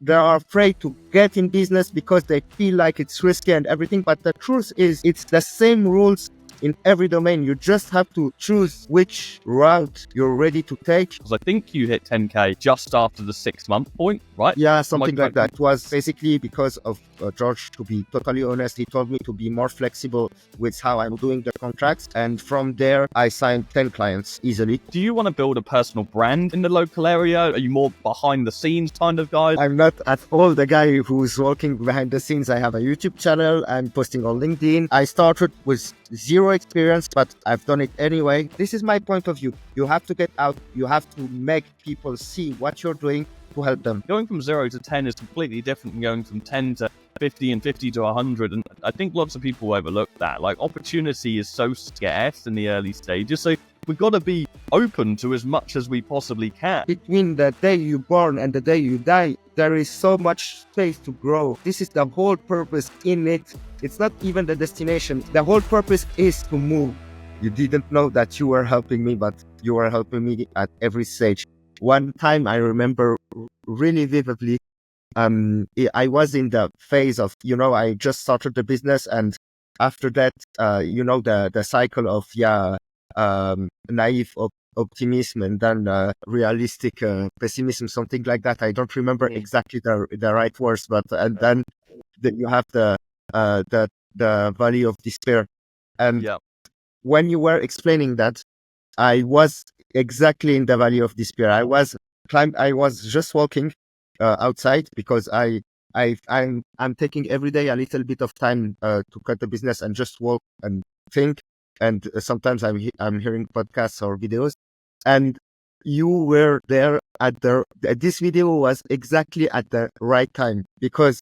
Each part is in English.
they are afraid to get in business because they feel like it's risky and everything. But the truth is, it's the same rules in every domain. You just have to choose which route you're ready to take. Because I think you hit 10K just after the 6-month point, right? Yeah, something like that. It was basically because of George, to be totally honest. He told me to be more flexible with how I'm doing the contracts. And from there, I signed 10 clients easily. Do you want to build a personal brand in the local area? Are you more behind the scenes kind of guy? I'm not at all the guy who's working behind the scenes. I have a YouTube channel. I'm posting on LinkedIn. I started with zero experience, but I've done it anyway. This is my point of view. You have to get out. You have to make people see what you're doing to help them. Going from 0 to 10 is completely different than going from 10 to 50 and 50 to 100. And I think lots of people overlook that. Like, opportunity is so scarce in the early stages. So we've got to be open to as much as we possibly can. Between the day you born and the day you die, there is so much space to grow. This is the whole purpose in it. It's not even the destination. The whole purpose is to move. You didn't know that you were helping me, but you were helping me at every stage. One time I remember really vividly, I was in the phase of, I just started the business, and after that, the cycle of, naive optimism and then realistic pessimism, something like that. I don't remember exactly the right words, but and then you have the valley of despair. And when you were explaining that, I was exactly in the valley of despair. I was just walking outside because I'm taking every day a little bit of time to cut the business and just walk and think. And sometimes I'm hearing podcasts or videos, and you were there this video was exactly at the right time, because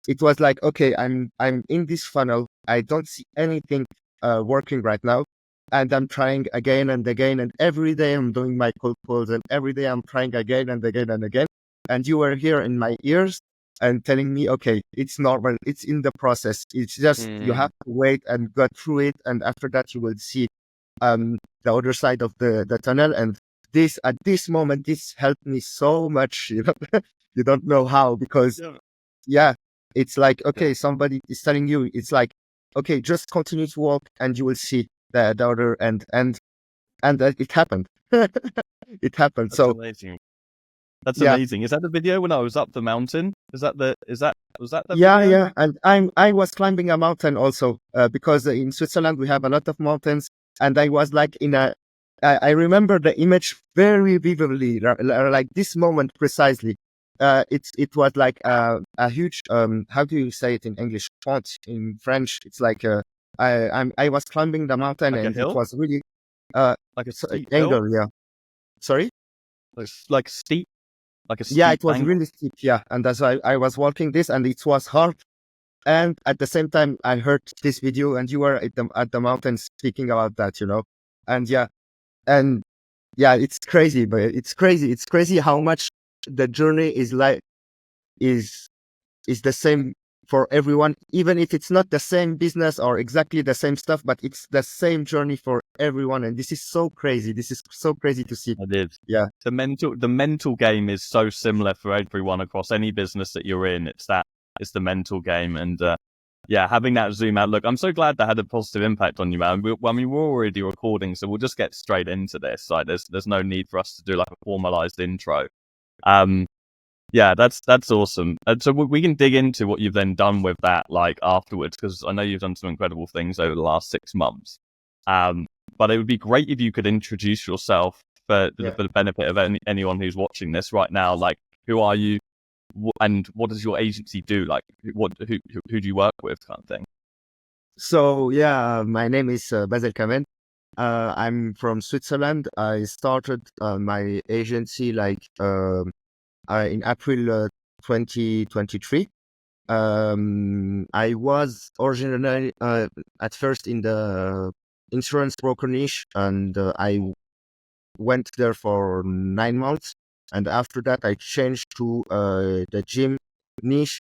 it was like, okay, I'm in this funnel. I don't see anything working right now. And I'm trying again and again. And every day I'm doing my cold calls, and every day I'm trying again and again and again. And you were here in my ears and telling me, okay, it's normal. It's in the process. It's just, you have to wait and go through it. And after that, you will see the other side of the tunnel. And at this moment, this helped me so much. You don't know how, because it's like, okay, somebody is telling you, it's like, okay, just continue to walk and you will see the other end. And it happened. It happened. That's so amazing. That's amazing. Is that the video when I was up the mountain? Was that the video? Yeah. And I was climbing a mountain also, because in Switzerland we have a lot of mountains, and I was like I remember the image very vividly, like this moment precisely. It was like a huge, how do you say it in English? Font in French. It's like I was climbing the mountain, like and it was really like a steep angle. hill? Yeah. Sorry? Like steep. Like a steep Yeah, it was angle? really steep. Yeah. And that's why I was walking this, and it was hard. And at the same time, I heard this video, and you were at the mountain speaking about that, and it's crazy, but it's crazy. It's crazy how much the journey is the same for everyone, even if it's not the same business or exactly the same stuff, but it's the same journey for everyone. And this is so crazy. This is so crazy to see. It is. Yeah. The mental game is so similar for everyone across any business that you're in. It's the mental game. And having that zoom out look, I'm so glad that had a positive impact on you, man. We're already recording, so we'll just get straight into this. Like, there's no need for us to do like a formalized intro. That's awesome. And so we can dig into what you've then done with that, like, afterwards, because I know you've done some incredible things over the last 6 months. But it would be great if you could introduce yourself for the benefit of anyone who's watching this right now. Like, who are you, and what does your agency do? Like, who do you work with, kind of thing? So my name is Basel Kamen. I'm from Switzerland. I started my agency in April 2023. I was originally at first in the insurance broker niche, and I went there for 9 months. And after that, I changed to the gym niche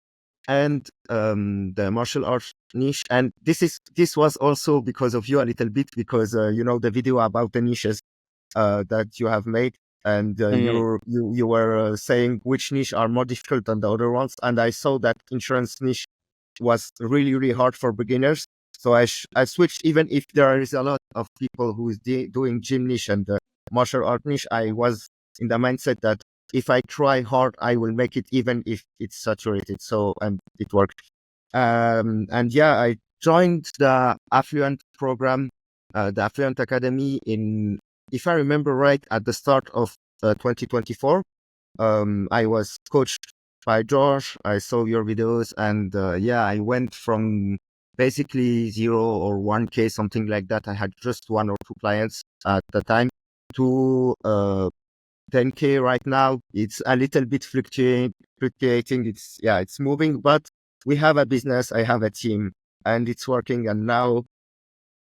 and the martial arts niche. And this was also because of you a little bit, because the video about the niches that you have made. and Mm. you were saying which niche are more difficult than the other ones, and I saw that insurance niche was really really hard for beginners. So I switched, even if there is a lot of people who is doing gym niche and martial art niche. I was in the mindset that if I try hard, I will make it, even if it's saturated. So, and it worked. And yeah, I joined the Affluent program, the Affluent Academy in, if I remember right, at the start of 2024. I was coached by Josh. I saw your videos, and yeah, I went from basically 0 or 1K, something like that. I had just 1 or 2 clients at the time, to 10K right now. It's a little bit fluctuating. It's, yeah, it's moving, but we have a business. I have a team, and it's working. And now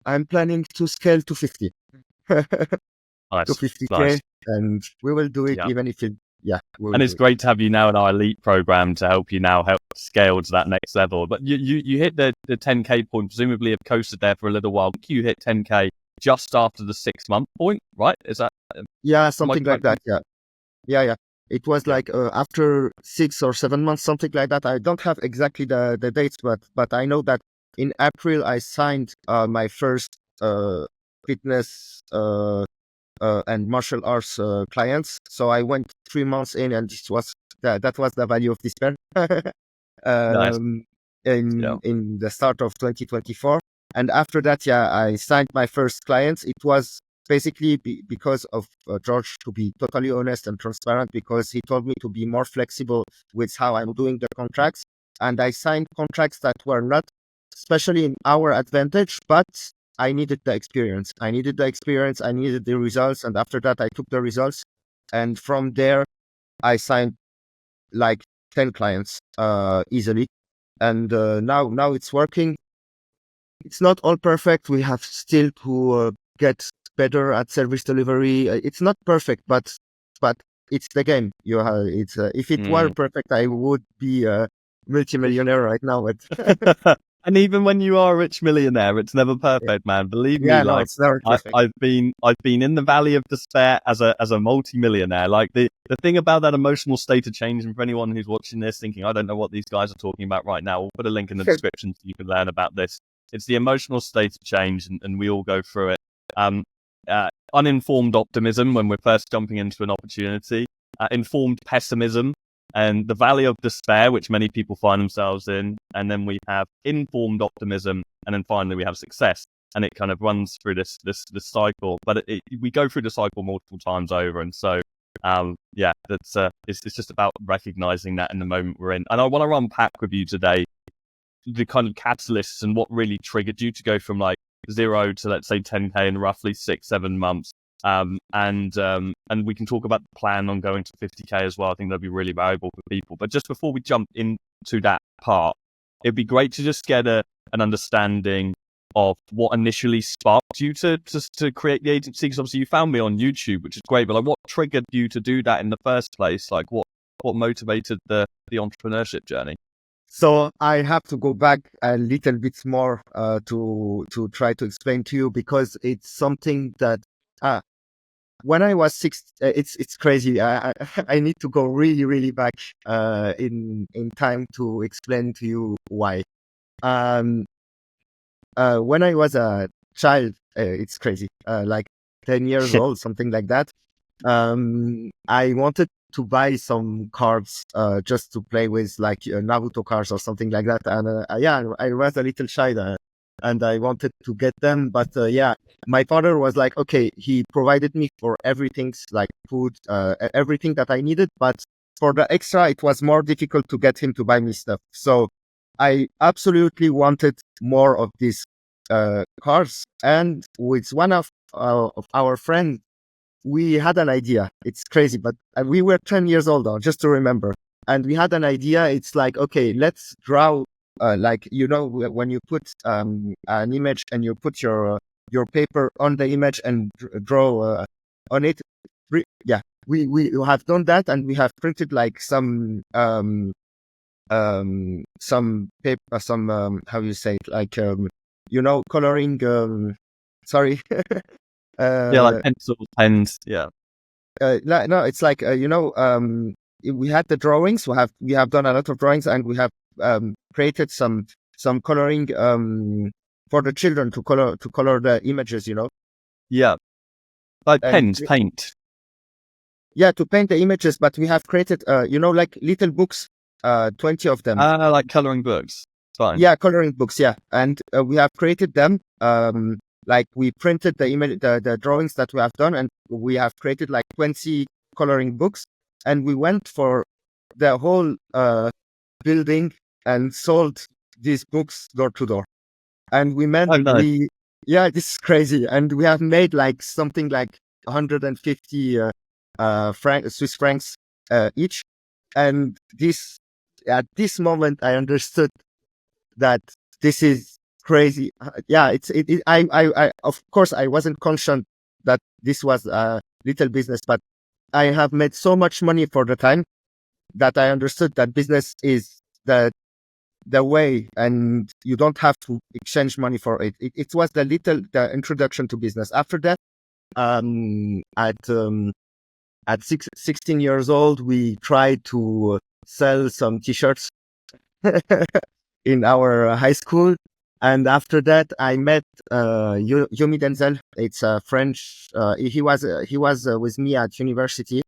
I'm planning to scale to 50, to Nice, 50K, nice. and we will do it, Yeah. even if it, yeah, we will And do it's it. great to have you now in our elite program to help you now help scale to that next level. But you hit the 10K point, presumably have coasted there for a little while. You hit 10K just after the 6 month point, right? Is that, Yeah, am I something like correct? that. Yeah. Yeah, yeah. It was Yeah. like after 6 or 7 months, something like that. I don't have exactly the dates, but I know that in April I signed my first fitness and martial arts clients. So I went 3 months in, and this was that was the value of despair. Nice. um, Yeah. in the start of 2024. And after that, yeah, I signed my first clients. It was basically because of George, to be totally honest and transparent, because he told me to be more flexible with how I'm doing the contracts. And I signed contracts that were not especially in our advantage, but I needed the experience. I needed the experience. I needed the results. And after that, I took the results. And from there, I signed like 10 clients easily. And now it's working. It's not all perfect. We have still to get better at service delivery. It's not perfect, but it's the game. You have it's if it were Mm. perfect, I would be a multimillionaire right now. But And even when you are a rich millionaire, it's never perfect, man. Believe me, yeah, no, like it's never perfect. I've been in the valley of despair as a multi-millionaire. Like the thing about that emotional state of change, and for anyone who's watching this thinking, I don't know what these guys are talking about right now, we'll put a link in the description so you can learn about this. It's the emotional state of change, and we all go through it. Um, Uninformed optimism when we're first jumping into an opportunity, informed pessimism, and the valley of despair, which many people find themselves in. And then we have informed optimism, and then finally we have success. And it kind of runs through this cycle, but we go through the cycle multiple times over. And so, yeah, that's it's just about recognizing that in the moment we're in. And I want to unpack with you today the kind of catalysts and what really triggered you to go from like 0 to, let's say, 10K in roughly 6-7 months. And we can talk about the plan on going to 50K as well. I think that'd be really valuable for people. But just before we jump into that part, it'd be great to just get an understanding of what initially sparked you to create the agency. Because obviously you found me on YouTube, which is great. But like, what triggered you to do that in the first place? Like, what motivated the entrepreneurship journey? So I have to go back a little bit more to try to explain to you, because it's something that when I was six, it's crazy. I need to go really really back in time to explain to you why. Um, when I was a child, it's crazy. Like 10 years old, something like that. I wanted to buy some cards just to play with, like Naruto cards or something like that. And yeah, I was a little shy there, and I wanted to get them. But yeah, my father was like, okay, he provided me for everything, like food, everything that I needed. But for the extra, it was more difficult to get him to buy me stuff. So I absolutely wanted more of these cars. And with one of our friends, we had an idea. It's crazy, but we were 10 years old now, just to remember. And we had an idea. It's like, okay, let's draw, like, when you put an image and you put your paper on the image and draw on it. Yeah, we have done that, and we have printed like some paper, some how you say it, like coloring. Sorry. Yeah, like uh pencils, pens. Yeah. no, it's like we had the drawings. We have done a lot of drawings, and we have created some coloring for the children to color the images. Yeah, like And pens, paint. yeah, to paint the images. But we have created like little books, 20 of them. Like coloring books. Fine. Yeah, coloring books. Yeah, and we have created them. Like we printed the image, the drawings that we have done, and we have created like 20 coloring books, and we went for the whole building and sold these books door to door. And Oh no. yeah, this is crazy. And we have made like something like 150 Swiss francs each. And at this moment, I understood that this is crazy. Yeah, of course, I wasn't conscious that this was a little business, but I have made so much money for the time that I understood that business is the way, and you don't have to exchange money for it. It was the introduction to business. After that, at 16 years old, we tried to sell some t-shirts in our high school. And after that, I met Yomi Denzel. It's a French. He was with me at university,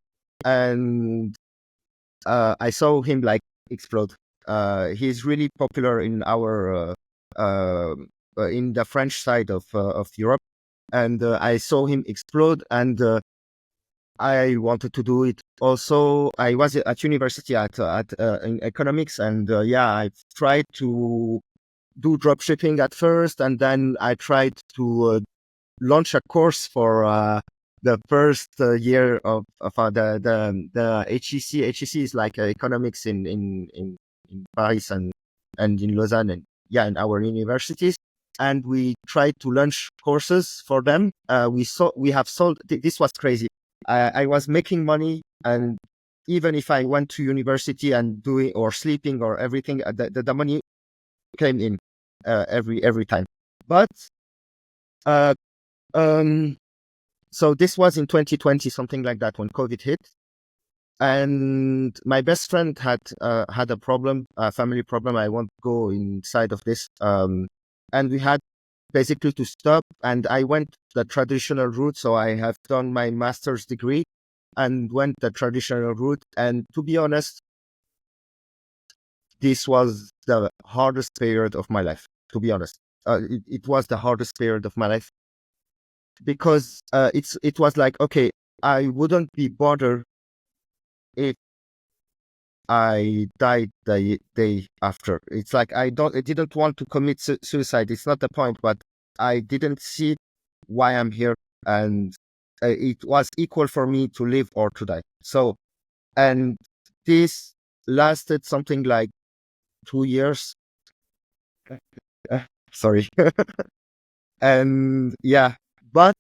and I saw him like explode. He's really popular in our in the French side of Europe, and I saw him explode, and I wanted to do it. Also, I was at university at in economics, and yeah, I tried to do drop shipping at first, and then I tried to launch a course for the first year of the HEC. HEC is like economics in Paris and in Lausanne, and yeah, in our universities. And we tried to launch courses for them. We have sold. This was crazy. I was making money, and even if I went to university and doing or sleeping or everything, the money came in every time. But uh, um, so this was in 2020, something like that, when COVID hit, and my best friend had a problem, a family problem. I won't go inside of this. And we had basically to stop, and I went the traditional route. So I have done my master's degree and went the traditional route. And to be honest, this was the hardest period of my life. To be honest, it was the hardest period of my life, because it was like, okay, I wouldn't be bothered if I died the day after. It's like I didn't want to commit suicide. It's not the point, but I didn't see why I'm here, and it was equal for me to live or to die. So, and this lasted something like 2 years. Sorry, and yeah, but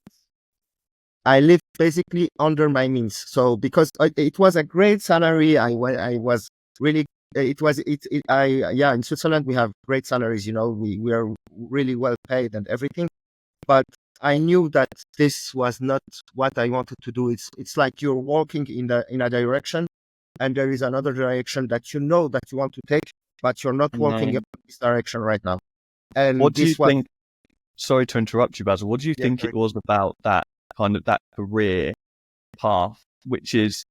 I lived basically under my means. So because it was a great salary, I was really. It was it I yeah, in Switzerland we have great salaries. We are really well paid and everything. But I knew that this was not what I wanted to do. It's like you're walking in a direction, and there is another direction that that you want to take, but you're not walking in this direction right now. And What do you this was think? Sorry to interrupt you, Basil. What do you yeah, think it was about that kind of that career path, which is,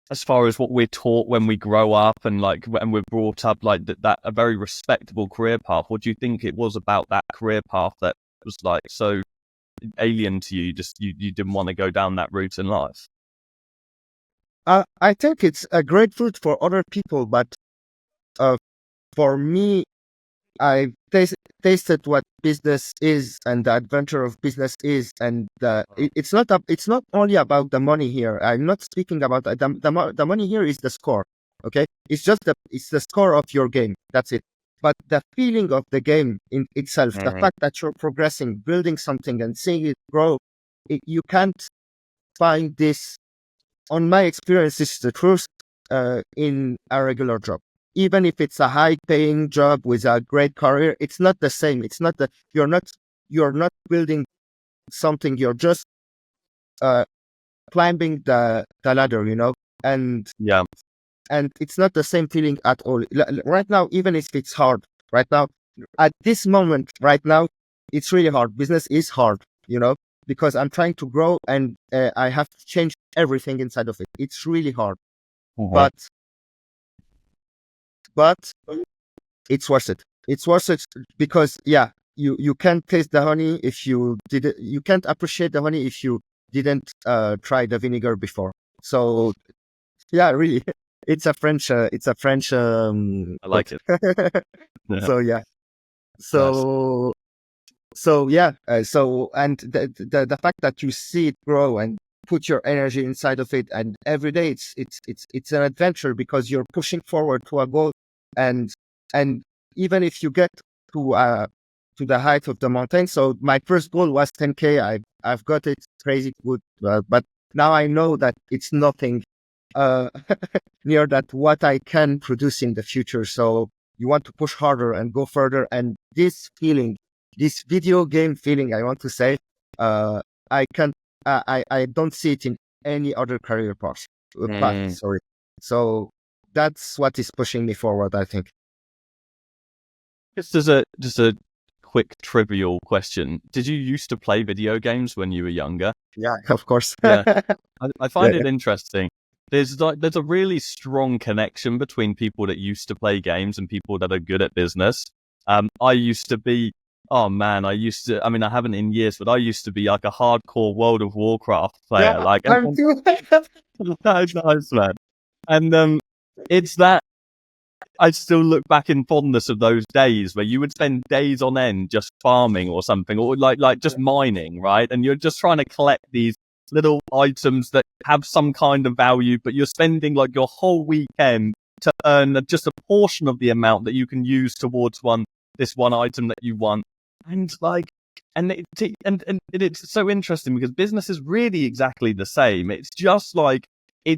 as far as what we're taught when we grow up and like when we're brought up, like that a very respectable career path? What do you think it was about that career path that was like so alien to you? Just you didn't want to go down that route in life. I think it's a great fruit for other people, but for me, I tasted what business is and the adventure of business is, and it's not only about the money here. I'm not speaking about the money here is the score. Okay, it's the score of your game. That's it. But the feeling of the game in itself, the fact that you're progressing, building something, and seeing it grow, you can't find this. On my experience, this is the truth. In a regular job, even if it's a high paying job with a great career, it's not the same. It's not that you're not building something. You're just climbing the ladder, and Yeah. it's not the same feeling at all. Right now, even if it's hard, right now, at this moment, right now, it's really hard. Business is hard, because I'm trying to grow and I have to change everything inside of it. It's really hard, Mhm. but it's worth it. It's worth it because you can't taste the honey if you didn't. You can't appreciate the honey if you didn't try the vinegar before. So yeah, really, it's a French. I Quote. like it. Yeah. So yeah, Nice. so so yeah, so and the fact that you see it grow and put your energy inside of it, and every day it's an adventure because you're pushing forward to a goal, and and even if you get to the height of the mountain. So my first goal was 10K. I've got it crazy good, but now I know that it's nothing uh near that what I can produce in the future. So you want to push harder and go further, and this feeling, this video game feeling, I want to say, uh, I can, I don't see it in any other career path. Mm. Sorry. So that's what is pushing me forward, I think. Just a quick trivial question. Did you used to play video games when you were younger? Yeah, of course. Yeah. I Yeah, find it interesting. There's a really strong connection between people that used to play games and people that are good at business. I used to be, oh man, I mean, I haven't in years, but I used to be like a hardcore World of Warcraft player. yeah, Like, I'm too. nice, man. And it's that I still look back in fondness of those days where you would spend days on end just farming or something, or like just mining, right? And you're just trying to collect these little items that have some kind of value, but you're spending like your whole weekend to earn just a portion of the amount that you can use towards this one item that you want. And like, and it's so interesting because business is really exactly the same. It's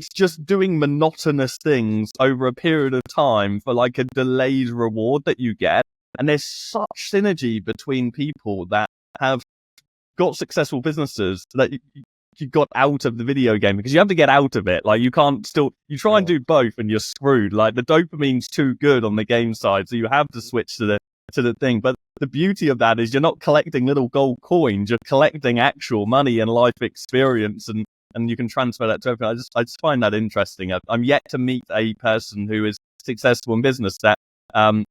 just doing monotonous things over a period of time for like a delayed reward that you get. And there's such synergy between people that have got successful businesses that you got out of the video game because you have to get out of it. Like you try and do both and you're screwed. Like the dopamine's too good on the game side. So you have to switch to the thing. But the beauty of that is you're not collecting little gold coins. You're collecting actual money and life experience, and you can transfer that to everything. I just find that interesting. I'm yet to meet a person who is successful in business that,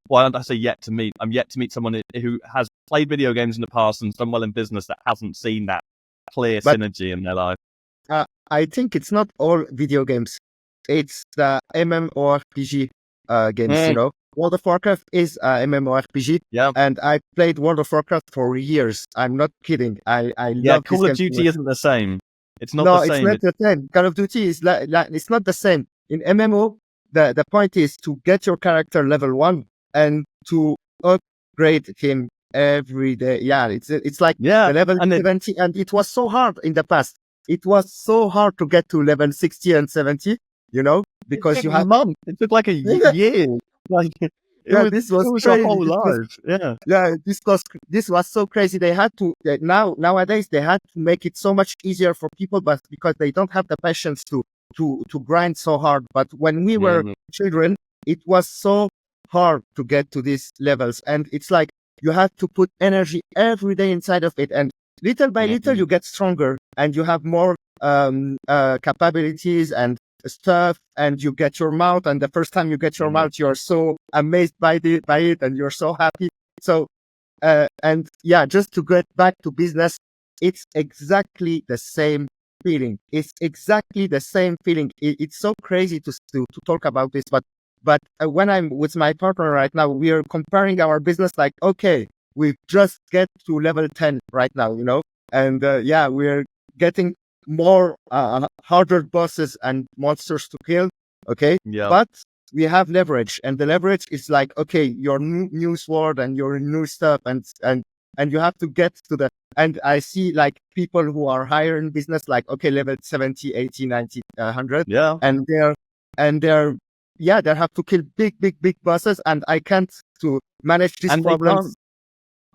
why don't I say yet to meet? I'm yet to meet someone who has played video games in the past and done well in business that hasn't seen that clear But synergy in their life. I think it's not all video games. It's the MMORPG games, Mm, World of Warcraft is a MMORPG, yeah. and I played World of Warcraft for years. I'm not kidding. I Yeah, love this Call of game so Duty much. isn't the same. It's not the No, it's same. not the same. Call of Duty is like it's not the same. In MMO, the point is to get your character level 1 and to upgrade him every day. Yeah, it's like Yeah, the level and 70, and it was so hard in the past. It was so hard to get to level 60 and 70, it because took you have months. It took like a year. Like yeah, it this was was a crazy. whole life. Yeah. Yeah, this was so crazy. They had to nowadays they had to make it so much easier for people, but because they don't have the patience to grind so hard. But when we were Mm, children, it was so hard to get to these levels, and it's like you have to put energy every day inside of it, and little by little mm, you get stronger, and you have more capabilities and stuff, and you get your mount, and the first time you get your mm, mount, you're so amazed by it, and you're so happy. So and yeah, just to get back to business, it's exactly the same feeling. It's exactly the same feeling. It's so crazy to talk about this, but when I'm with my partner right now, we are comparing our business. Like, okay, we just get to level 10 right now, and yeah, we're getting more harder bosses and monsters to kill. Okay, yeah. but we have leverage, and the leverage is like, okay, your new sword and your new stuff, and you have to get to the, and I see like people who are higher in business, like, okay, level 70, 80, 90, 100, Yeah. and they're yeah, they have to kill big bosses, and I can't to manage these And they can't problems.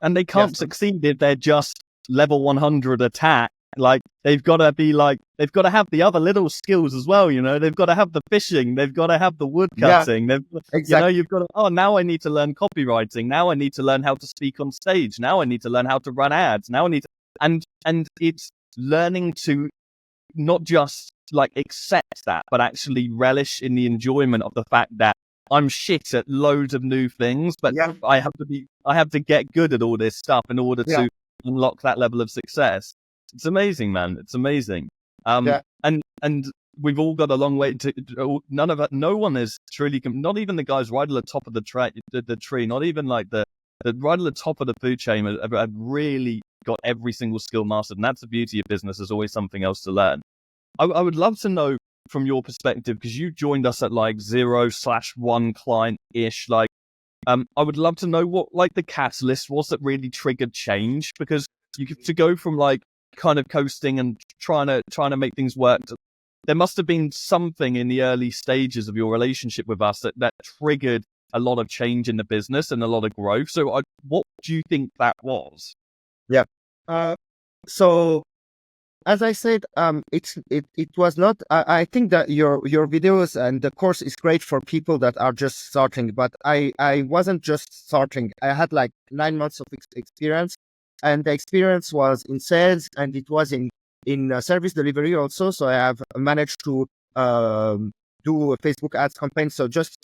and they Yes. can't succeed if they're just level 100 attack Like they've got to have the other little skills as well. They've got to have the fishing. They've got to have the wood Yeah, cutting. exactly. You've got to. Oh, now I need to learn copywriting. Now I need to learn how to speak on stage. Now I need to learn how to run ads. Now I need to, and it's learning to not just like accept that, but actually relish in the enjoyment of the fact that I'm shit at loads of new things, but Yeah, I have to get good at all this stuff in order yeah, to unlock that level of success. It's amazing, man. It's amazing. yeah, And we've all got a long way no one is truly, not even the guys right at the top of the tree, not even like the right at the top of the food chain have really got every single skill mastered. And that's the beauty of business. There's always something else to learn. I would love to know from your perspective, because you joined us at like 0/1 client ish. Like, I would love to know what like the catalyst was that really triggered change, because to go from like kind of coasting and trying to make things work. There must have been something in the early stages of your relationship with us that triggered a lot of change in the business and a lot of growth. So what do you think that was? yeah. So as I said, it was not. I think that your videos and the course is great for people that are just starting. But I wasn't just starting. I had like 9 months of experience, and the experience was in sales, and it was in service delivery also. So I have managed to do a Facebook ads campaign. So just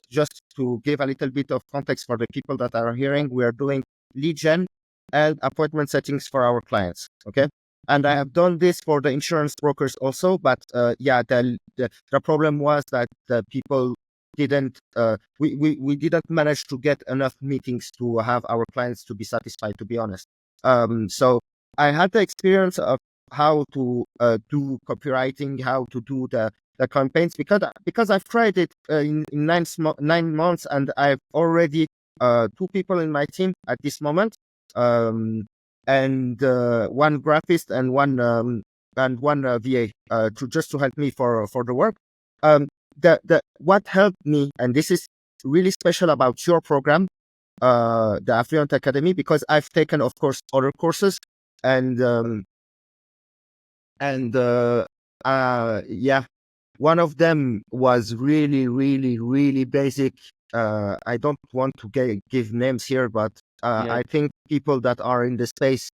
to give a little bit of context for the people that are hearing, we are doing lead gen and appointment settings for our clients. Okay. And I have done this for the insurance brokers also, but the problem was that the people didn't. We didn't manage to get enough meetings to have our clients to be satisfied. To be honest, so I had the experience of how to do copywriting, how to do the campaigns, because I've tried it in 9 months, and I've already 2 people in my team at this moment. And one graphist and one VA to help me for the work. The what helped me, and this is really special about your program, the Affluent Academy, because I've taken, of course, other courses, and one of them was really, really, really basic. I don't want to give names here, but I think people that are in the space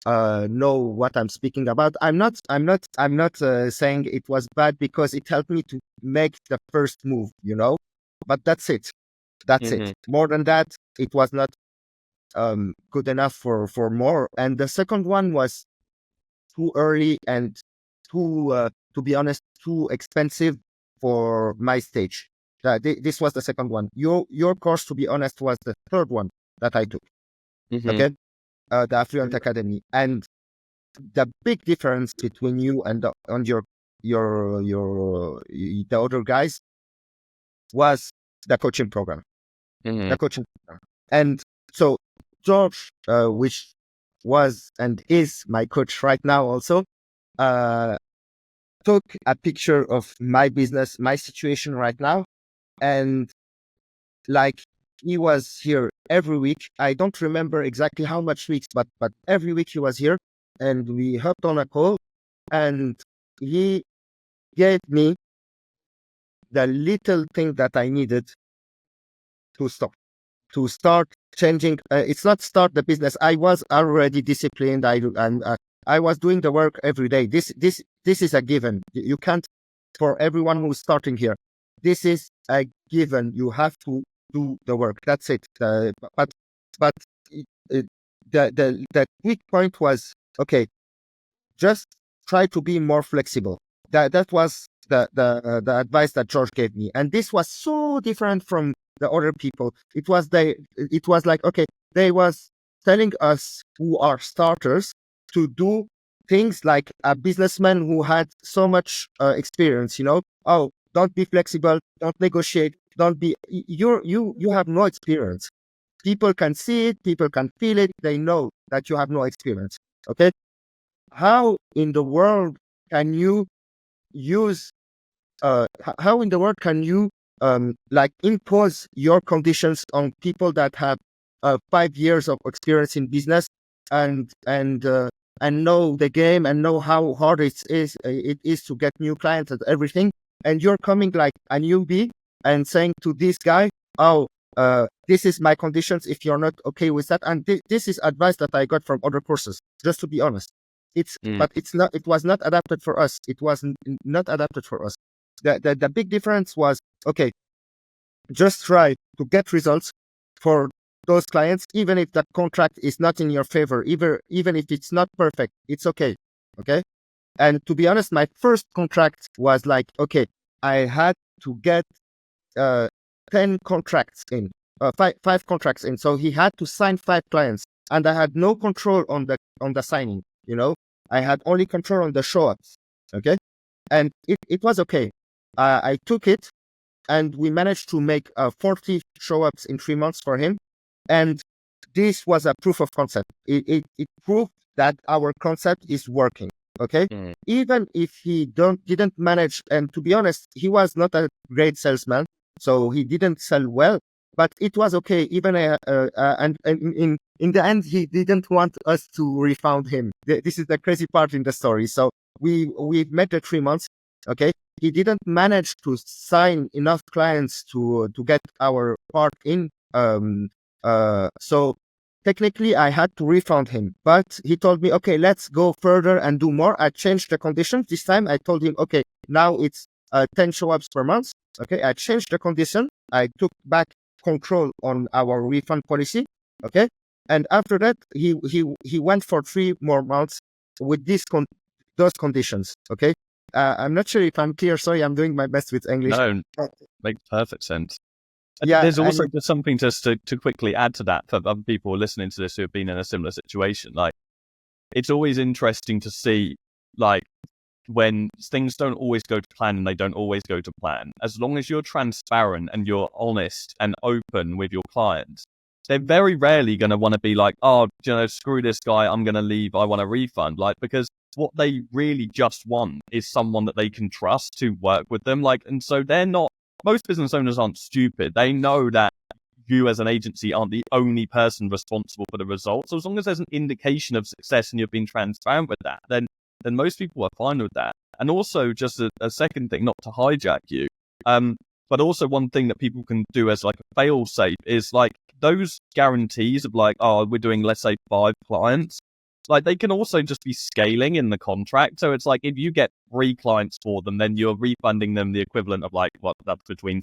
know what I'm speaking about. I'm not saying it was bad, because it helped me to make the first move, but that's it. More than that, it was not good enough for more. And the second one was too early and to be honest, too expensive for my stage. This was the second one. Your course, to be honest, was the third one that I took. Okay, the Affluent Academy. And the big difference between you and the other guys was the coaching program. The coaching program. And so George, which was and is my coach right now also, took a picture of my business, my situation right now, and like he was here every week. I don't remember exactly how much weeks, but every week he was here, and we hopped on a call, and he gave me the little thing that I needed to start changing. It's not start the business. I was already disciplined. I was doing the work every day. This is a given. You can't, for everyone who's starting here, this is a given. You have to do the work. That's it. But the weak point was, okay, just try to be more flexible. That was the advice that George gave me, and this was so different from the other people. It was like, okay, they was telling us who are starters to do things like a businessman who had so much experience. Oh, don't be flexible, don't negotiate, don't be. You have no experience. People can see it, people can feel it. They know that you have no experience. Okay, how in the world can you use how in the world can you like impose your conditions on people that have 5 years of experience in business, and and know the game and know how hard it is to get new clients and everything. And you're coming like a newbie and saying to this guy, oh, this is my conditions if you're not okay with that. And this is advice that I got from other courses, just to be honest. But it was not adapted for us. It was not adapted for us. The big difference was, okay, just try to get results for those clients, even if that contract is not in your favor, even if it's not perfect, it's okay. Okay. And to be honest, my first contract was like, okay, I had to get 10 contracts in, five contracts in. So he had to sign 5 clients, and I had no control on the signing. I had only control on the show ups. Okay. And it was okay. I took it, and we managed to make 40 show ups in 3 months for him. And this was a proof of concept. It proved that our concept is working. Okay. Even if he didn't manage, and to be honest, he was not a great salesman, so he didn't sell well, but it was okay. Even and in the end, he didn't want us to refund him. This is the crazy part in the story. So we met the 3 months. Okay. He didn't manage to sign enough clients to get our part in. So technically I had to refund him, but he told me, okay, let's go further and do more. I changed the conditions. This time I told him, okay, now it's 10 show ups per month. Okay. I changed the condition. I took back control on our refund policy. Okay. And after that, he went for 3 more months with those conditions. Okay. I'm not sure if I'm clear. Sorry, I'm doing my best with English. No, makes perfect sense. And Yeah, there's also just something just to quickly add to that for other people listening to this who have been in a similar situation. Like, it's always interesting to see, like, when things don't always go to plan, and they don't always go to plan. As long as you're transparent and you're honest and open with your clients, they're very rarely going to want to be like, oh, screw this guy, I'm going to leave, I want a refund. Like, because what they really just want is someone that they can trust to work with them. Like, and so most business owners aren't stupid. They know that you as an agency aren't the only person responsible for the results. So as long as there's an indication of success and you've been transparent with that, then most people are fine with that. And also, just a second thing, not to hijack you, but also one thing that people can do as like a fail safe is like those guarantees of like, oh, we're doing, let's say, 5 clients. Like, they can also just be scaling in the contract. So it's like, if you get 3 clients for them, then you're refunding them the equivalent of like, that's between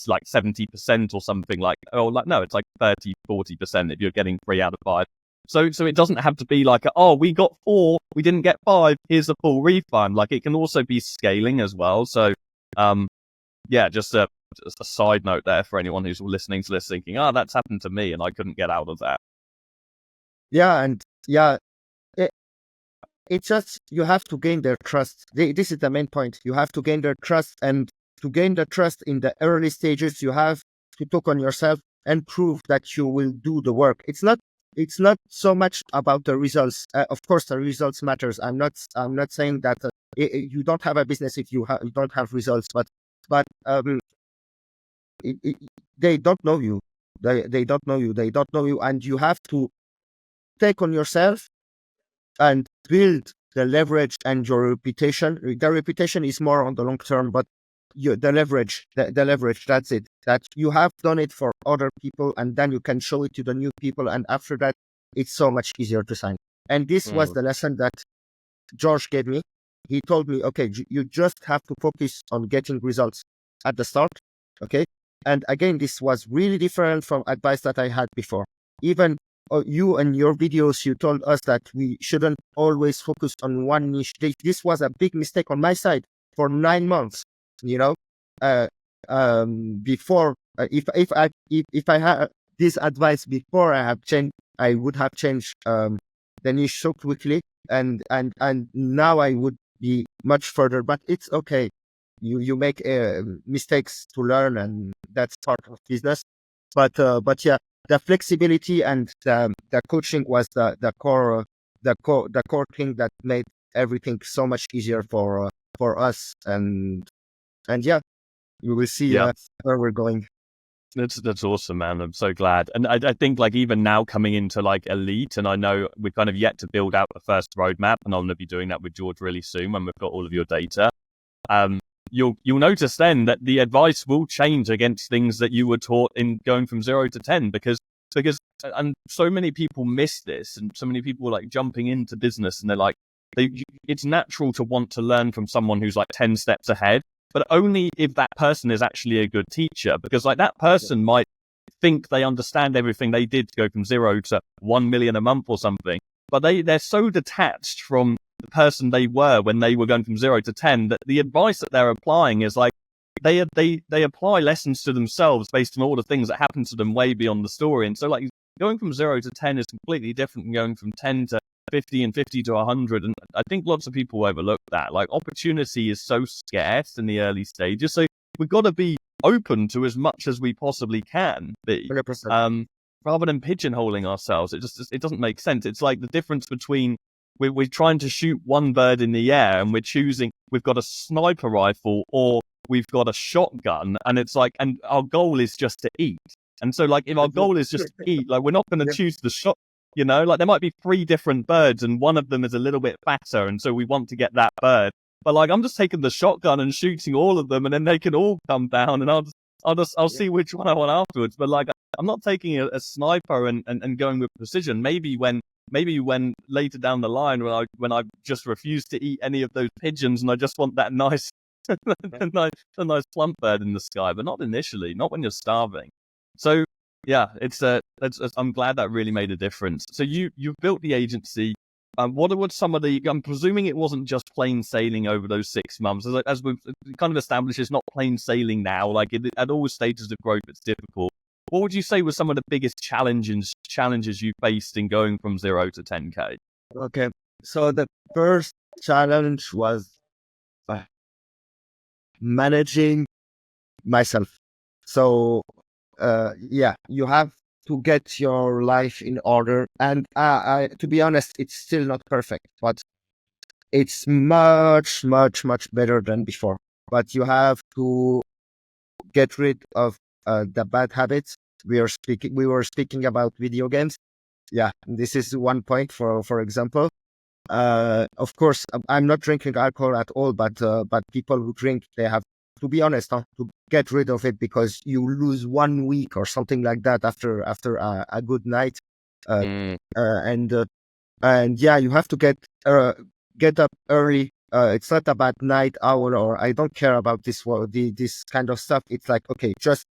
like 70% or something like, no, it's like 30, 40% if you're getting 3 out of 5. So it doesn't have to be like, oh, we got 4, we didn't get 5, here's a full refund. Like, it can also be scaling as well. So, just a side note there for anyone who's listening to this thinking, that's happened to me and I couldn't get out of that. Yeah. And yeah, it's just, you have to gain their trust. This is the main point. You have to gain their trust, and to gain the trust in the early stages, you have to talk on yourself and prove that you will do the work. It's not so much about the results. Of course, the results matters. I'm not saying that you don't have a business if you don't have results, but they don't know you. They don't know you. They don't know you, and you have to take on yourself and build the leverage and your reputation. The reputation is more on the long term, but the leverage, that's it. That you have done it for other people, and then you can show it to the new people. And after that, it's so much easier to sign. And this was the lesson that George gave me. He told me, okay, you just have to focus on getting results at the start. Okay. And again, this was really different from advice that I had before. Even you and your videos, you told us that we shouldn't always focus on one niche. This was a big mistake on my side for 9 months. Before, if I had this advice before I would have changed the niche so quickly, and now I would be much further. But it's okay. You make mistakes to learn, and that's part of business. But yeah, the flexibility and the coaching was the core thing that made everything so much easier for us. And yeah, we will see where we're going. That's awesome, man. I'm so glad. And I think like even now coming into like elite, and I know we're kind of yet to build out the first roadmap, and I'm going to be doing that with George really soon when we've got all of your data. You'll notice then that the advice will change against things that you were taught in going from 0 to 10 because and so many people miss this, and so many people like jumping into business, and they're like, it's natural to want to learn from someone who's like 10 steps ahead, but only if that person is actually a good teacher, because like that person might think they understand everything they did to go from 0 to 1 million a month or something, but they're so detached from the person they were when they were going from 0 to 10 that the advice that they're applying is like they apply lessons to themselves based on all the things that happened to them way beyond the story. And so like going from 0 to 10 is completely different than going from 10 to 50 and 50 to 100. And I think lots of people overlook that. Like opportunity is so scarce in the early stages. So we've got to be open to as much as we possibly can be. 100%. Rather than pigeonholing ourselves. It doesn't make sense. It's like the difference between we're trying to shoot one bird in the air and we're choosing, we've got a sniper rifle or we've got a shotgun, and it's like, and our goal is just to eat. And so like if our goal is just to eat, like we're not going to choose the shot. You know, like there might be 3 different birds and one of them is a little bit fatter. And so we want to get that bird. But like, I'm just taking the shotgun and shooting all of them and then they can all come down and I'll see which one I want afterwards. But like, I'm not taking a sniper and going with precision. Maybe when later down the line, when I just refuse to eat any of those pigeons and I just want that nice, a nice plump bird in the sky, but not initially, not when you're starving. So, yeah, I'm glad that really made a difference. So you've built the agency. What are some of the? I'm presuming it wasn't just plain sailing over those 6 months. As we've kind of established, it's not plain sailing now. Like at all stages of growth, it's difficult. What would you say were some of the biggest challenges you faced in going from 0 to 10K? Okay, so the first challenge was managing myself. So you have to get your life in order. And to be honest, it's still not perfect, but it's much, much, much better than before. But you have to get rid of the bad habits. We were speaking about video games. Yeah, this is one point for example. Of course, I'm not drinking alcohol at all, but people who drink, they have to be honest, to get rid of it, because you lose 1 week or something like that after a good night. And yeah, you have to get up early. It's not about night owl, or I don't care about this kind of stuff. It's like, okay, just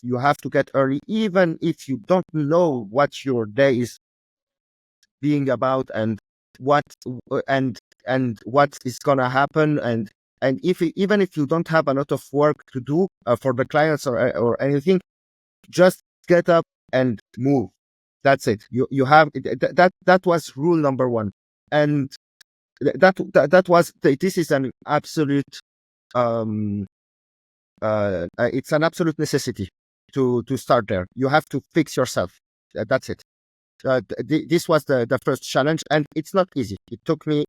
you have to get early, even if you don't know what your day is being about and what is gonna happen, and even if you don't have a lot of work to do for the clients or anything, just get up and move. That's it. You have that was rule number 1, and this is an absolute it's an absolute necessity to start there. You have to fix yourself. That's it. This was the first challenge, and it's not easy. It took me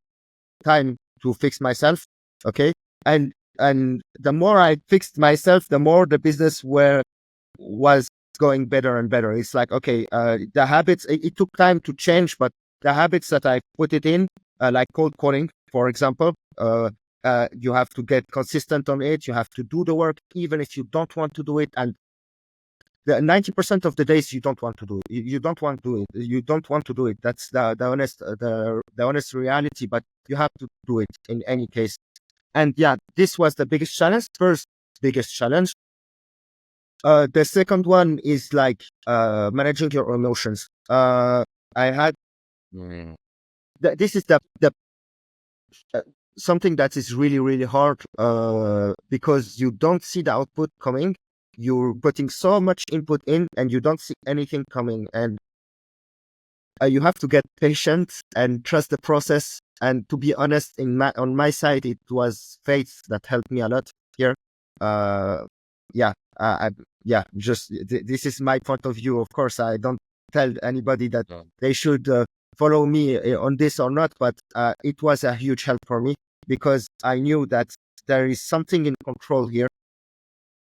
time to fix myself. Okay, and the more I fixed myself, the more the business was going better and better. It's like, okay, the habits, it took time to change, but the habits that I put it in, like cold calling, for example, you have to get consistent on it. You have to do the work, even if you don't want to do it. And the 90% of the days you don't want to do it. You don't want to do it. You don't want to do it. That's the honest reality, but you have to do it in any case. And yeah, this was the biggest challenge. First biggest challenge. The second one is like managing your emotions. I had this is the something that is really, really hard because you don't see the output coming. You're putting so much input in and you don't see anything coming, and you have to get patient and trust the process. And to be honest, on my side, it was faith that helped me a lot here. This is my point of view. Of course, I don't tell anybody that they should follow me on this or not, but it was a huge help for me, because I knew that there is something in control here,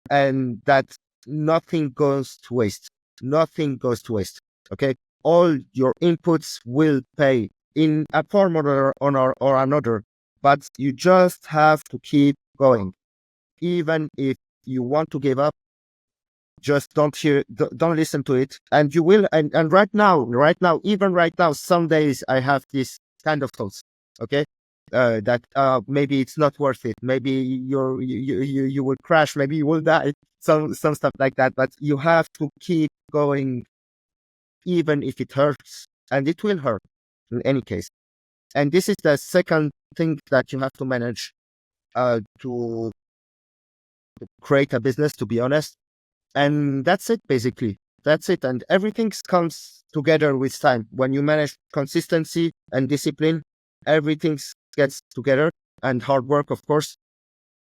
and that nothing goes to waste. Nothing goes to waste. Okay, all your inputs will pay in a form or another, but you just have to keep going. Even if you want to give up, just don't listen to it, and you will. And even right now, some days I have this kind of thoughts. Okay, that maybe it's not worth it. Maybe you will crash. Maybe you will die. Some stuff like that. But you have to keep going, even if it hurts, and it will hurt in any case. And this is the second thing that you have to manage to create a business. To be honest. And that's it, basically. That's it. And everything comes together with time. When you manage consistency and discipline, everything gets together, and hard work, of course.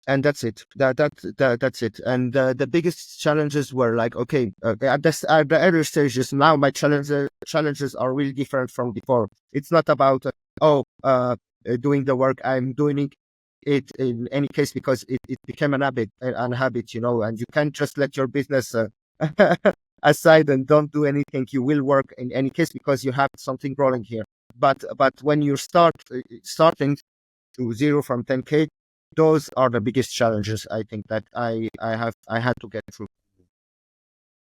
And that's it. That's it. And the biggest challenges were like, okay, at the earlier stages, now my challenges are really different from before. It's not about, doing the work. I'm doing it in any case because it became an habit, and you can't just let your business aside and don't do anything. You will work in any case because you have something growing here. But when you starting to zero from 10K, those are the biggest challenges I think that I had to get through.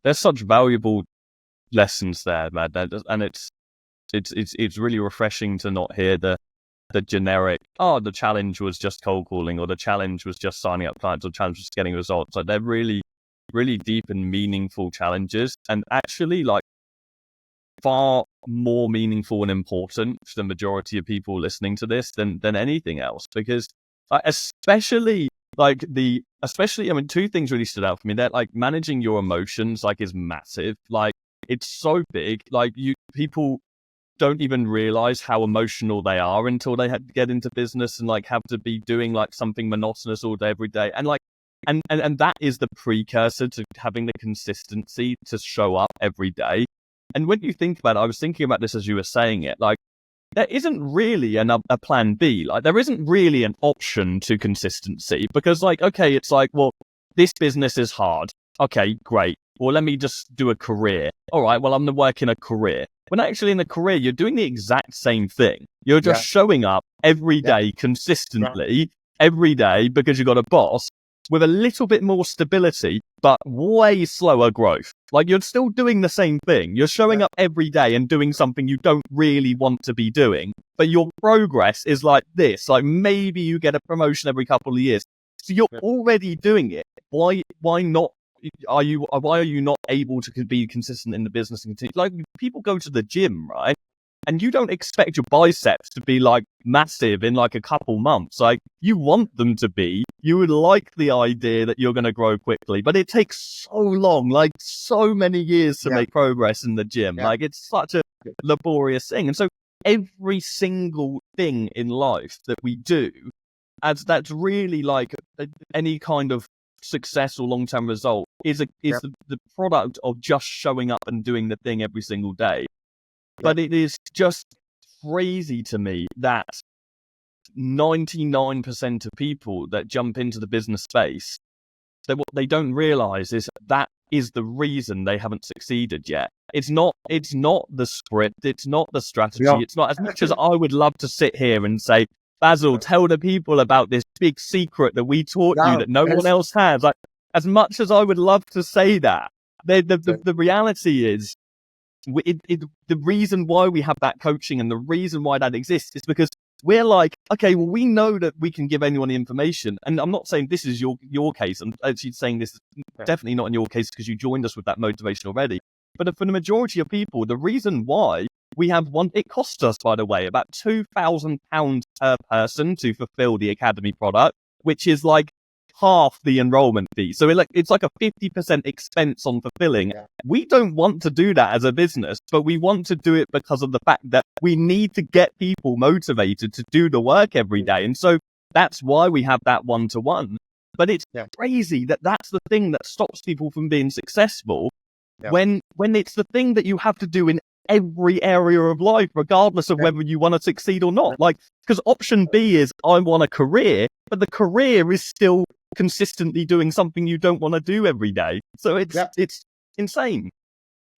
There's such valuable lessons there, man, and it's really refreshing to not hear the generic, the challenge was just cold calling, or the challenge was just signing up clients, or the challenge was getting results. Like, they're really, really deep and meaningful challenges, and actually like far more meaningful and important to the majority of people listening to this than anything else. Because especially, I mean, two things really stood out for me. That like managing your emotions is massive. Like, it's so big. Like, people don't even realize how emotional they are until they had to get into business and have to be doing something monotonous all day, every day. And and that is the precursor to having the consistency to show up every day. And when you think about it, I was thinking about this as you were saying it, there isn't really a plan B. There isn't really an option to consistency, because okay, it's well, this business is hard. Okay, great. Well, let me just do a career. All right, well, I'm going to work in a career. When actually in a career, you're doing the exact same thing. You're just showing up every day consistently, every day, because you've got a boss, with a little bit more stability, but way slower growth. You're still doing the same thing. You're showing up every day and doing something you don't really want to be doing, but your progress is like this. Maybe you get a promotion every couple of years. So you're already doing it. Why not? Why are you not able to be consistent in the business and continue? People go to the gym, right? And you don't expect your biceps to be massive in a couple months. You want them to be. You would like the idea that you're going to grow quickly, but it takes so long, so many years to make progress in the gym. It's such a laborious thing. And so every single thing in life that we do, that's really any kind of success or long-term result is the product of just showing up and doing the thing every single day. But it is just crazy to me that 99% of people that jump into the business space, that what they don't realize is that is the reason they haven't succeeded yet. It's not the script, it's not the strategy, it's not, as much as I would love to sit here and say, Basil, tell the people about this big secret that we taught you that no one else has. As much as I would love to say that, the reality is, the reason why we have that coaching and the reason why that exists is because we're okay, well, we know that we can give anyone the information. And I'm not saying this is your case. I'm actually saying this is definitely not in your case because you joined us with that motivation already. But for the majority of people, the reason why we have it costs us, by the way, about £2,000 per person to fulfill the Academy product, which is half the enrollment fee. So it's a 50% expense on fulfilling. We don't want to do that as a business, but we want to do it because of the fact that we need to get people motivated to do the work every day. And so that's why we have that one-to-one. But it's crazy that that's the thing that stops people from being successful when it's the thing that you have to do in every area of life, regardless of whether you want to succeed or not. Because option B is I want a career, but the career is still consistently doing something you don't want to do every day. So it's insane.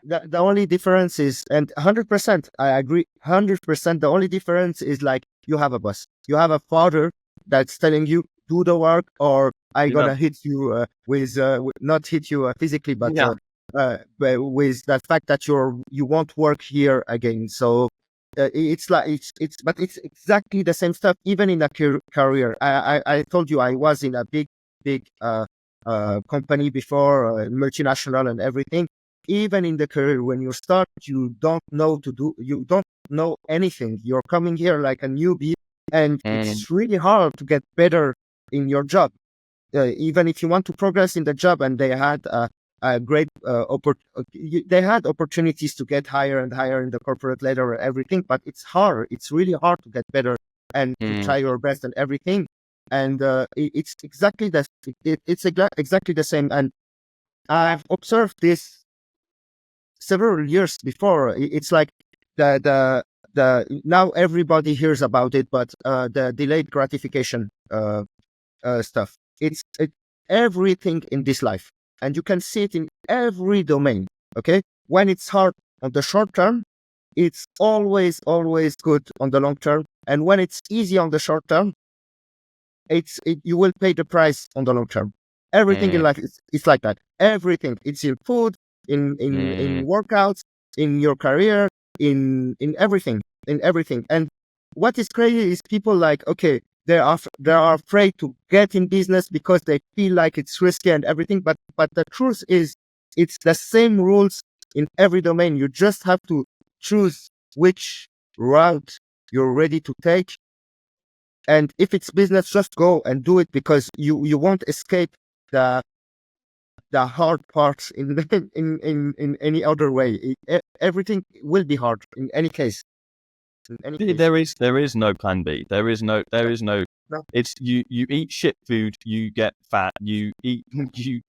The only difference is, and 100%, I agree, 100%. The only difference is like you have a boss, you have a father that's telling you do the work, or I gonna hit you with not hit you physically, but with the fact that you won't work here again. So it's like but it's exactly the same stuff. Even in a career, I told you I was in a big company before, multinational and everything. Even in the career, when you start, you don't know anything. You're coming here like a newbie, and it's really hard to get better in your job. Even if you want to progress in the job, and they had a great they had opportunities to get higher and higher in the corporate ladder and everything, but it's hard. It's really hard to get better and to try your best and everything. And it's exactly exactly the same. And I've observed this several years before. It's like the now everybody hears about it, but the delayed gratification stuff. It's everything in this life, and you can see it in every domain. Okay, when it's hard on the short term, it's always good on the long term, and when it's easy on the short term, you will pay the price on the long term. Everything in life it's like that. Everything. It's in food, in workouts, in your career, in everything, And what is crazy is people like, okay, they are afraid to get in business because they feel like it's risky and everything. But the truth is, it's the same rules in every domain. You just have to choose which route you're ready to take. And if it's business, just go and do it, because you won't escape the hard parts in in any other way. Everything will be hard in any case. In any case. There is no plan B. There is no. No. It's you eat shit food, you get fat. You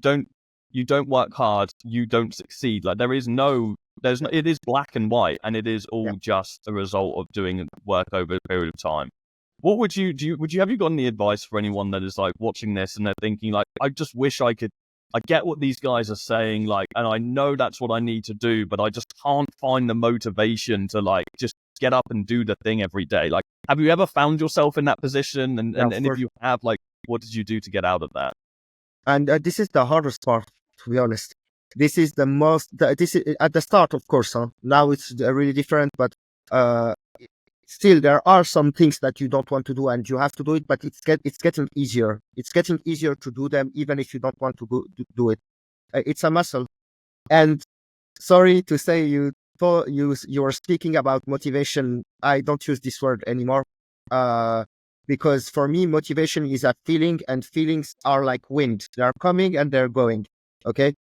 don't work hard, you don't succeed. Like there's no. It is black and white, and it is all just a result of doing work over a period of time. What would you have you got any advice for anyone that is like watching this and they're thinking like, I just wish I get what these guys are saying, like, and I know that's what I need to do, but I just can't find the motivation to like just get up and do the thing every day. Like, have you ever found yourself in that position? And if you have, like, what did you do to get out of that? And this is the hardest part, to be honest. This is the most. This is at the start, of course. Now it's really different, but still there are some things that you don't want to do and you have to do it. But it's getting easier. It's getting easier to do them, even if you don't want to do it. It's a muscle. And sorry to say, you were speaking about motivation. I don't use this word anymore, because for me, motivation is a feeling, and feelings are like wind. They are coming and they're going. Okay.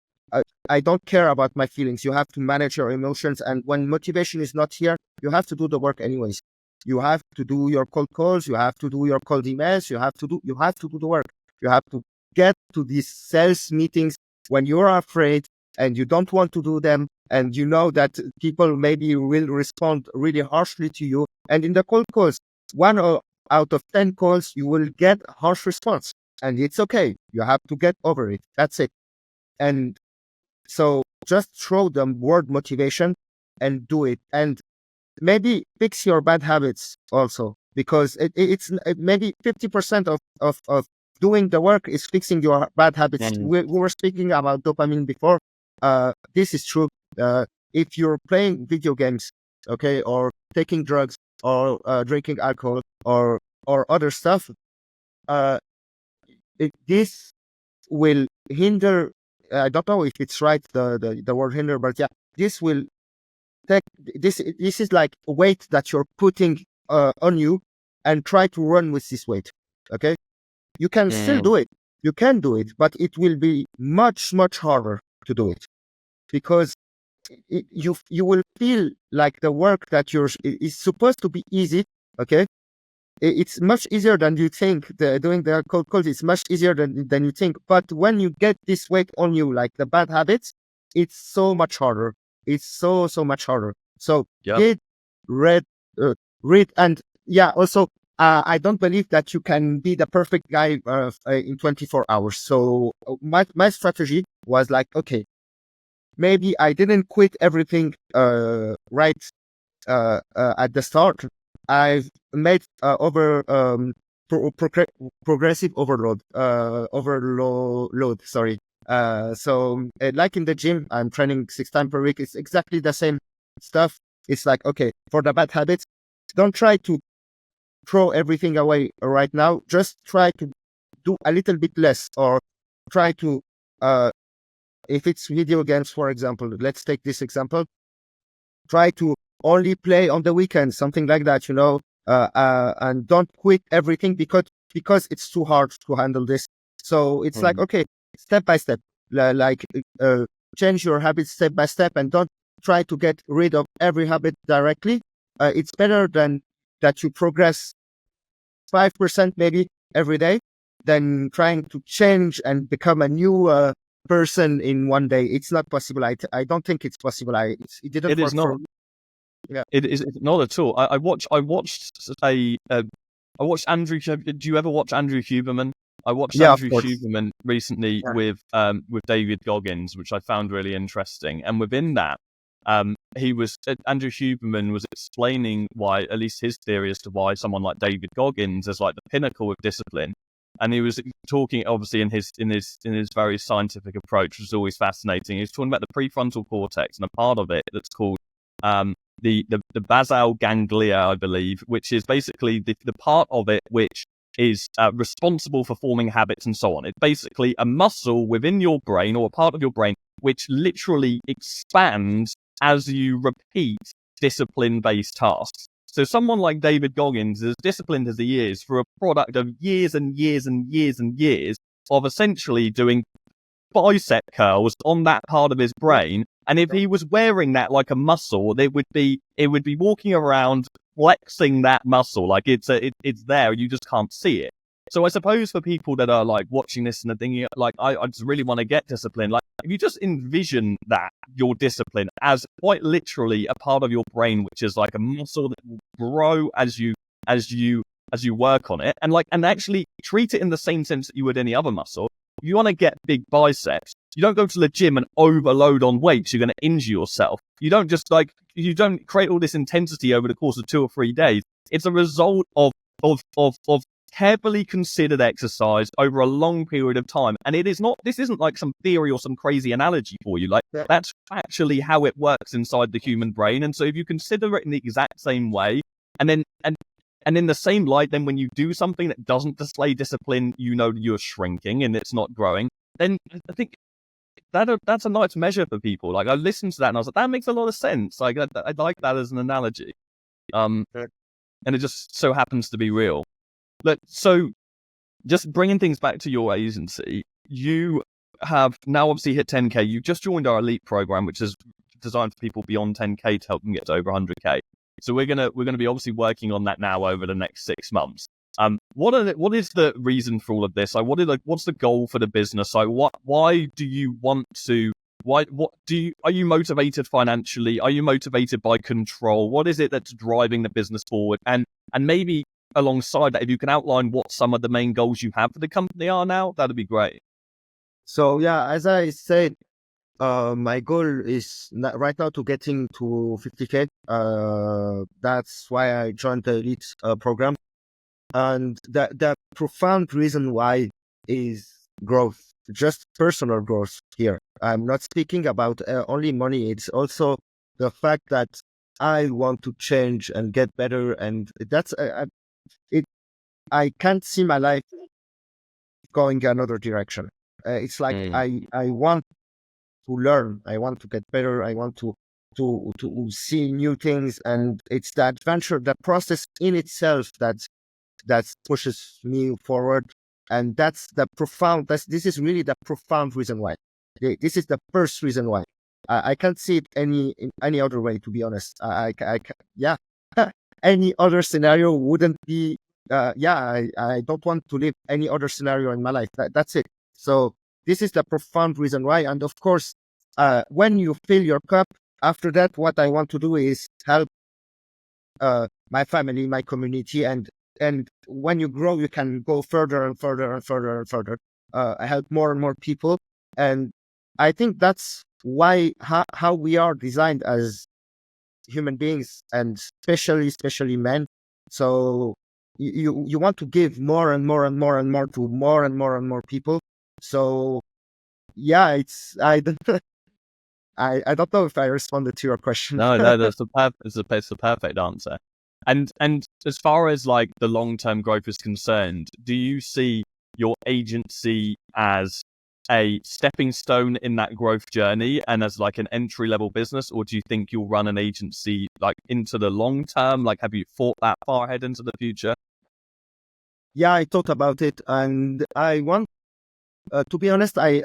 I don't care about my feelings. You have to manage your emotions. And when motivation is not here, you have to do the work anyways. You have to do your cold calls. You have to do your cold emails. You have to do the work. You have to get to these sales meetings when you're afraid and you don't want to do them. And you know that people maybe will respond really harshly to you. And in the cold calls, 1 out of 10 calls, you will get harsh response. And it's okay. You have to get over it. That's it. And so just throw the word motivation and do it. And maybe fix your bad habits also, because it's maybe 50% of doing the work is fixing your bad habits. We were speaking about dopamine before. This is true. If you're playing video games, okay, or taking drugs, or drinking alcohol, or other stuff, this will hinder. I don't know if it's right, the word hinder, but yeah, this will take this. This is like a weight that you're putting on you, and try to run with this weight. Okay, you can still do it. You can do it, but it will be much harder to do it, because you will feel like the work that is supposed to be easy. Okay, it's much easier than you think. Doing the cold calls is much easier than you think. But when you get this weight on you, like the bad habits, it's so much harder. It's so much harder. So read, and also I don't believe that you can be the perfect guy in 24 hours. So my strategy was like, okay, maybe I didn't quit everything right at the start. I've made progressive overload. Sorry. Like in the gym, I'm training 6 times per week. It's exactly the same stuff. It's like, okay, for the bad habits, don't try to throw everything away right now. Just try to do a little bit less, or try to, if it's video games, for example, let's take this example, try to only play on the weekends, something like that, and don't quit everything because it's too hard to handle this. So it's like, okay, step by step, like change your habits step by step, and don't try to get rid of every habit directly. It's better than that you progress 5% maybe every day than trying to change and become a new person in one day. It's not possible. I don't think it's possible. It didn't It work is not. for me. Yeah. It is not at all. I watched Andrew. Do you ever watch Andrew Huberman? I watched Yeah, of Andrew course. Huberman recently Yeah. with David Goggins, which I found really interesting. And within that, Andrew Huberman was explaining why, at least his theory as to why someone like David Goggins is like the pinnacle of discipline. And he was talking, obviously, in his very scientific approach, which was always fascinating. He was talking about the prefrontal cortex and a part of it that's called the basal ganglia, I believe, which is basically the part of it which is responsible for forming habits and so on. It's basically a muscle within your brain, or a part of your brain, which literally expands as you repeat discipline-based tasks. So someone like David Goggins, as disciplined as he is, for a product of years and years and years and years of essentially doing bicep curls on that part of his brain. And if he was wearing that like a muscle, it would be walking around flexing that muscle. Like it's there. You just can't see it. So I suppose for people that are like watching this and are thinking like, I just really want to get disciplined. Like if you just envision that your discipline as quite literally a part of your brain, which is like a muscle that will grow as you work on it, and actually treat it in the same sense that you would any other muscle. If you want to get big biceps, you don't go to the gym and overload on weights. You're going to injure yourself. You don't create all this intensity over the course of 2 or 3 days. It's a result of heavily considered exercise over a long period of time. And this isn't like some theory or some crazy analogy for you. Like that's actually how it works inside the human brain. And so if you consider it in the exact same way, and in the same light, then when you do something that doesn't display discipline, you're shrinking and it's not growing, then I think that's a nice measure for people. Like I listened to that and I was like, that makes a lot of sense. Like I like that as an analogy. And it just so happens to be real. But so just bringing things back to your agency, you have now obviously hit 10K. You just joined our elite program, which is designed for people beyond 10K to help them get to over 100K. So we're gonna be obviously working on that now over the next 6 months. What is the reason for all of this? What's the goal for the business? Why do you want to? Are you motivated financially? Are you motivated by control? What is it that's driving the business forward? And maybe alongside that, if you can outline what some of the main goals you have for the company are now, that'd be great. So yeah, as I said, my goal is right now to getting to 50K. That's why I joined the elite program. And the profound reason why is growth, just personal growth here. I'm not speaking about only money. It's also the fact that I want to change and get better. And that's I can't see my life going another direction. It's like I want to learn. I want to get better. I want to see new things, and it's the adventure, the process in itself that pushes me forward. And that's the profound. This is really the profound reason why. This is the first reason why. I can't see it in any other way. To be honest, yeah. Any other scenario wouldn't be. I don't want to live any other scenario in my life. That's it. So this is the profound reason why. And of course, when you fill your cup, after that, what I want to do is help my family, my community, and and when you grow, you can go further and further and further and further. Help more and more people, and I think that's why how we are designed as human beings, and especially men. So you want to give more and more and more and more to more and more and more people. So yeah, it's I don't I don't know if I responded to your question. No, it's the perfect answer. And as far as like the long term growth is concerned, do you see your agency as a stepping stone in that growth journey and as like an entry level business, or do you think you'll run an agency like into the long term? Like, have you thought that far ahead into the future? Yeah, I thought about it, and I want to be honest. I'm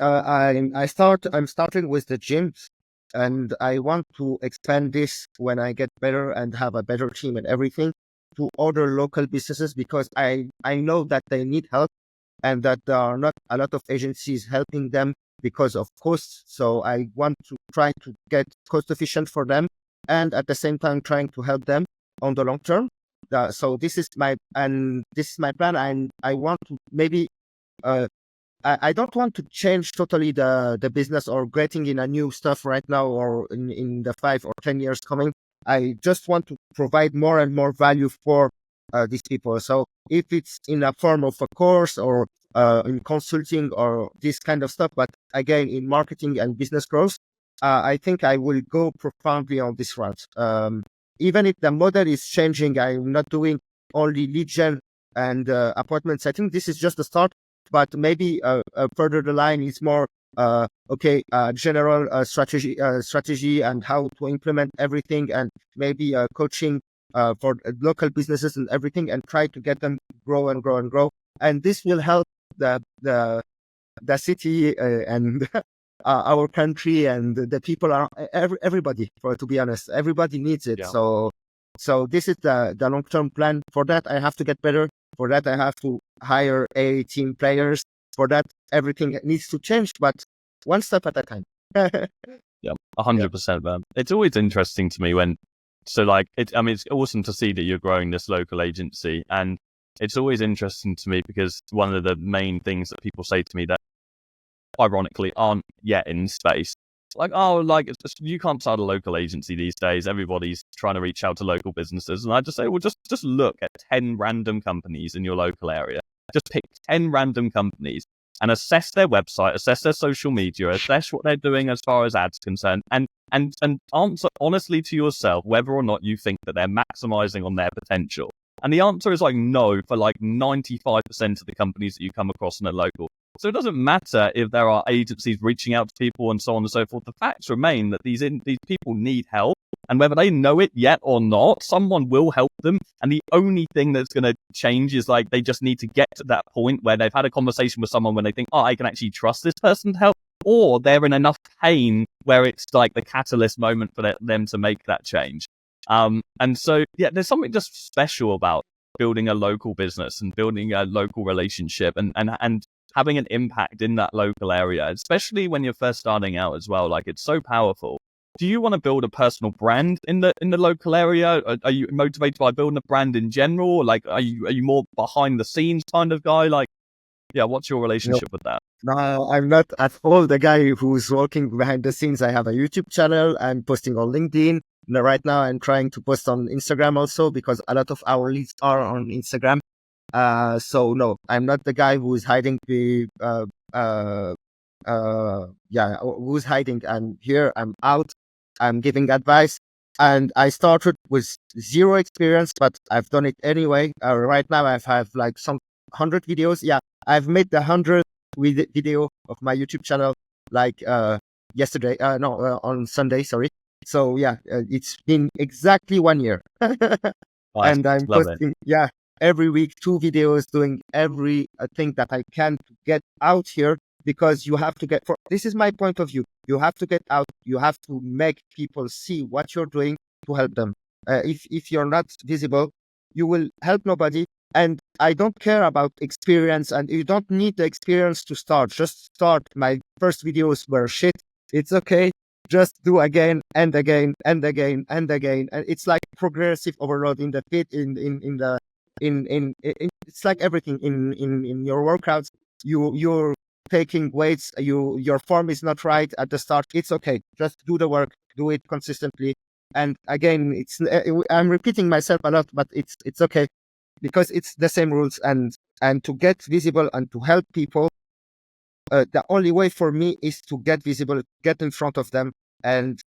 starting with the gyms, and I want to expand this when I get better and have a better team and everything to other local businesses, because I know that they need help, and that there are not a lot of agencies helping them because of costs. So I want to try to get cost efficient for them, and at the same time trying to help them on the long term. So this is my plan, and I want to maybe uh, I don't want to change totally the business or getting in a new stuff right now or in the 5 or 10 years coming. I just want to provide more and more value for these people. So if it's in a form of a course or in consulting or this kind of stuff, but again, in marketing and business growth, I think I will go profoundly on this route. Even if the model is changing, I'm not doing only lead gen and appointments. I think this is just the start, but maybe further the line is more general strategy and how to implement everything, and maybe coaching for local businesses and everything, and try to get them grow and grow and grow. And this will help the city and our country and the people are everybody. For to be honest, everybody needs it. Yeah. So this is the long term plan. For that, I have to get better. For that, I have to hire a team players. For that, everything needs to change, but one step at a time. Yeah, 100%, man. It's always interesting to me when, so like, I mean, it's awesome to see that you're growing this local agency, and it's always interesting to me because one of the main things that people say to me that ironically aren't yet in space, like, oh, like you can't start a local agency these days. Everybody's trying to reach out to local businesses, and I just say, well, just look at 10 random companies in your local area. Just pick 10 random companies and assess their website, assess their social media, assess what they're doing as far as ads concerned, and answer honestly to yourself whether or not you think that they're maximizing on their potential. And the answer is like no for like 95% of the companies that you come across in a local. So it doesn't matter if there are agencies reaching out to people and so on and so forth. The facts remain that these people need help, and whether they know it yet or not, someone will help them. And the only thing that's going to change is like they just need to get to that point where they've had a conversation with someone when they think, oh, I can actually trust this person to help, or they're in enough pain where it's like the catalyst moment for them to make that change. And so, yeah, there's something just special about building a local business and building a local relationship and having an impact in that local area, especially when you're first starting out as well. Like, it's so powerful. Do you want to build a personal brand in the local area? Are you motivated by building a brand in general? Like, are you more behind the scenes kind of guy? Like, yeah, what's your relationship with that? No, I'm not at all the guy who's working behind the scenes. I have a YouTube channel. I'm posting on LinkedIn. Right now, I'm trying to post on Instagram also, because a lot of our leads are on Instagram. So no, I'm not the guy who is hiding who's hiding. I'm here, I'm out, I'm giving advice. And I started with zero experience, but I've done it anyway. Right now I have like some 100 videos. Yeah, I've made the 100th video of my YouTube channel like yesterday. On Sunday, sorry. So yeah, it's been exactly 1 year. And I'm posting, every week 2 videos, doing every thing that I can to get out here, because you have to this is my point of view. You have to get out. You have to make people see what you're doing to help them. If you're not visible, you will help nobody. And I don't care about experience, and you don't need the experience to start. Just start. My first videos were shit. It's okay. Just do again and again and again and again. And it's like progressive overload in the feed, in it's like everything in your workouts. You're taking weights. Your form is not right at the start. It's okay. Just do the work. Do it consistently. And again, I'm repeating myself a lot, but it's okay because it's the same rules. And to get visible and to help people, the only way for me is to get visible, get in front of them, and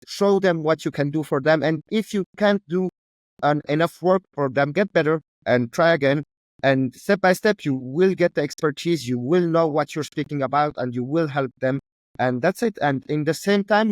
show them what you can do for them. And if you can't do enough work for them, get better and try again. And step by step, you will get the expertise. You will know what you're speaking about, and you will help them. And that's it. And in the same time,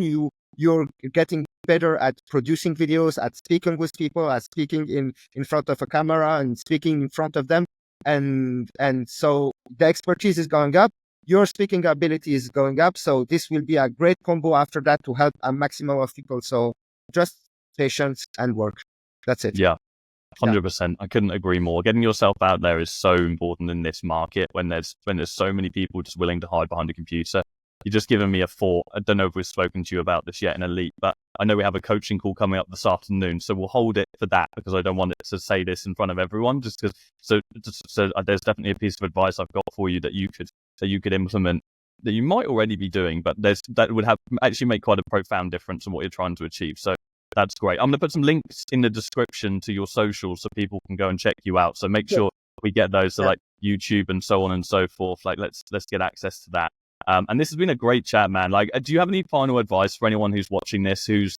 you're getting better at producing videos, at speaking with people, at speaking in front of a camera and speaking in front of them. And so the expertise is going up. Your speaking ability is going up. So this will be a great combo after that to help a maximum of people. So just patience and work. That's it. Yeah. 100%. I couldn't agree more. Getting yourself out there is so important in this market when there's so many people just willing to hide behind a computer. You're just giving me a thought. I don't know if we've spoken to you about this yet in Elite, but I know we have a coaching call coming up this afternoon, so we'll hold it for that because I don't want it to say this in front of everyone. Just because, so there's definitely a piece of advice I've got for you that you could implement that you might already be doing, but that would actually make quite a profound difference in what you're trying to achieve. So that's great. I'm going to put some links in the description to your socials so people can go and check you out. So make sure we get those to like YouTube and so on and so forth. Like let's get access to that. And this has been a great chat, man. Like, do you have any final advice for anyone who's watching this, who's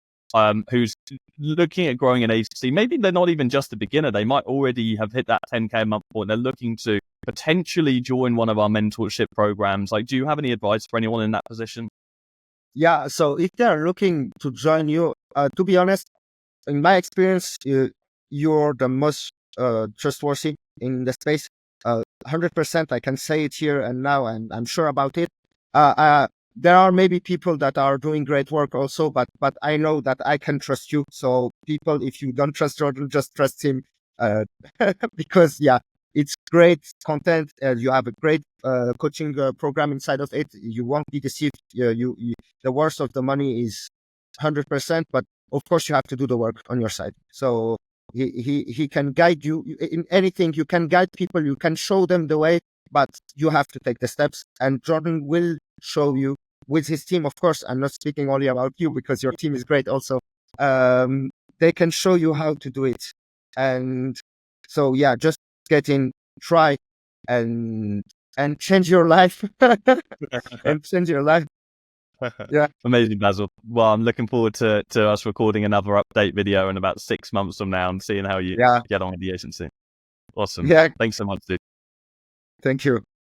looking at growing an agency? Maybe they're not even just a beginner. They might already have hit that 10K a month point. They're looking to potentially join one of our mentorship programs. Like, do you have any advice for anyone in that position? Yeah. So if they're looking to join you, to be honest, in my experience, you're the most trustworthy in the space. 100%, I can say it here and now, and I'm sure about it. There are maybe people that are doing great work also, but I know that I can trust you. So people, if you don't trust Jordan, just trust him, because it's great content. You have a great coaching program inside of it. You won't be deceived. The worst of the money is 100%, but of course you have to do the work on your side. So he can guide you in anything. You can guide people. You can show them the way, but you have to take the steps. And Jordan will show you with his team. Of course, I'm not speaking only about you because your team is great also. They can show you how to do it. And so, just get in, try, and change your life. And change your life. Yeah. Amazing, Basil. Well, I'm looking forward to us recording another update video in about 6 months from now and seeing how you get on with the agency. Awesome. Yeah. Thanks so much, dude. Thank you.